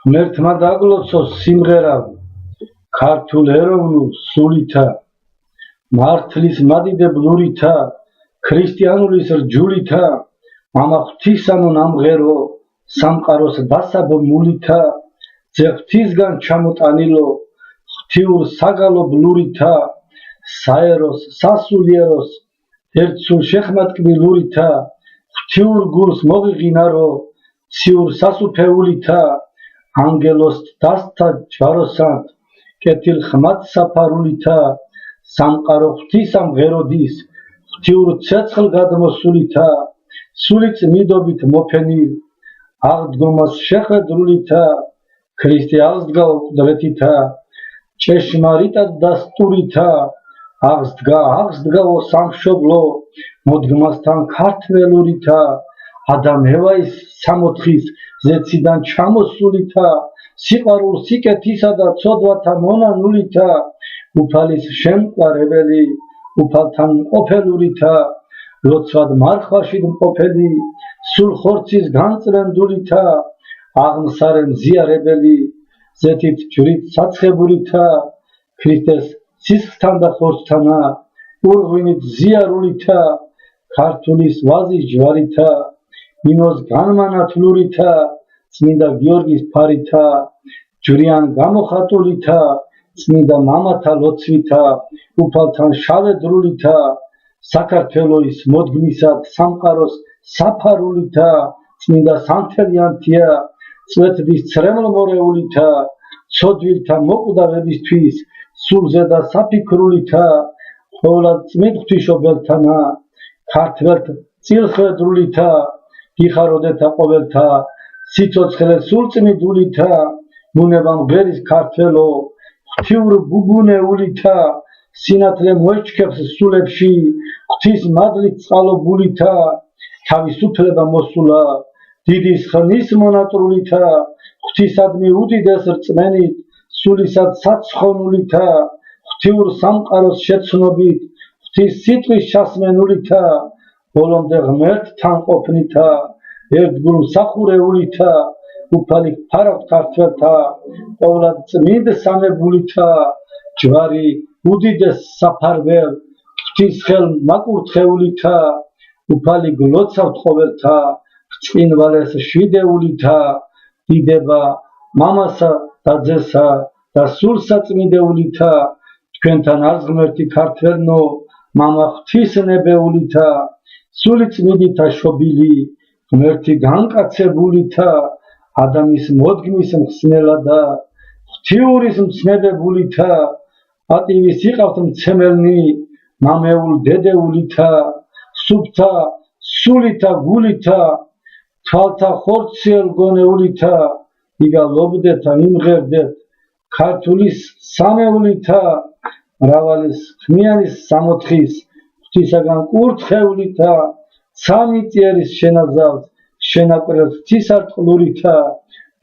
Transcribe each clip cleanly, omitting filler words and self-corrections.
ღმერთმა დაგლოცოს სიმღერა ქართულ ეროვნულ სულითა, მართლის მადიდებლურითა, ქრისტიანულის რჯულითა, მამა ღვთისამო ნამღერო, სამყაროს დასაბმულითა, ძე ღვთისგან ჩამოტანილო, ღვთიურ საგალო ბლურითა, საეროს, სასულიეროს, ერთსულ შეხმატკბილურითა, ღვთიურ გულს მოღიღინარო, ციურ სასუფეულითა, ანგელოს დასთა ჯვაროსან, კეთილ ხმად საფარულითა, სამყარო ღვთისამღეროდის, ღვთიურ ცეცხლ გადმოსულითა, სულიწმიდობით მოფენილ, აღდგომას შეხედრულითა, ქრისტე აღსდგაო ყდრეთითა, ჭეშმარიტად დასტურითა, აღსდგაო სამშობლო, მოდგმასთან ქართველურითა, ადამ ევაის სამოთხის ზეციდან ჩამოსულითა, სიყვარულ სიკეთისა და ცოდვათა მონანულითა, უფალის შემყვარებელი, უფალთან მყოფელურითა, ლოცვად მარხვაშით მყოფელი, სულ ხორცის განწლენდულითა, აღმსარე მზიარებელი, ზეთით ჯვრით საცხებულითა, ქრისტეს სისხლთან და ხორცთანა, ურღვინით ზიარულითა, ქართულის ვაზის ჯვარითა, ნინოს განმანათლურითა, წმინდა გიორგის ფარითა, ჯვრიან გამოხატულითა, წმინდა მამათა ლოცვითა, უფალთან შავედრულითა, საქართველოს მოდგმისად სამყაროს საფარულითა, წმინდა სანთელიანთია, წვეთდის ცრემლმორეულითა, ცოდვილთა მოკვდავებისთვის, სულზე და საფიქრულითა, ყოვლად წმიდ ღვთისმშობელთანა, ქართველთ წილხვედრულითა, გიხაროდეთა ყოველთა, სიცოცხლე სულწმიდულითა, ბუნებამ ღერის ქართველო, ღვთიურ ბუბუნეულითა, სინათლე მოეჩქეფს სულებში, ღვთის მადლით წყალობულითა, თავისუფლება მოსულა, დიდი ხნის მონატრულითა, ღვთისადმი უდიდეს რწმენით, სულისად საცხონულითა, ღვთიურ სამყაროს შეცნობით, ღვთის სიტყვის ჩასმენულითა, ბოლომდე ღმერთთან ყოფნითა, ერთგულ მსახურეულითა, უფალი ფარავთ ქართველთა, ყოვლად წმინდ სამებულითა, ჯვარი უდიდეს საფარվել, ღვთის ხელ მაკურთხეულითა, უფალი გლოცავთ ყოველთა, ბრწყინვალეს შვიდეულითა, დიდება მამასა და ძესა და სულსაწმინდეულითა, თქვენთან არს ღმერთი ქართველნო, მამა ღვთისნებეულითა, სულიწმიდითა შობილი, ღმერთი განკაცებულითა, ადამის მოდგმის მხსნელადა, ღვთიურის მცნებებულითა, პატივის იყავთ მცემელნი, მამეულ დედეულითა, სუფთა სულითა გულითა, თვალთა ხორციელ გონეულითა, იგალობდეთ იმღერდეთ, ქართულის სამეულითა, მრავალის ხმიანის სამოთხის, ღვთისაგან კურთხეულითა, ცამიწიერის შენაზავს, შენაკვირვებს ღვთისარტყლურითა,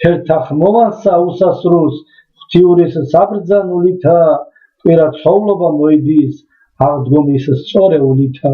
ფერთა ხმოვანსა უსასრულს, ღვთიურის საბრძანულითა, კვირა ცოვლობა მოიდის, აღდგომის სწორეულითა.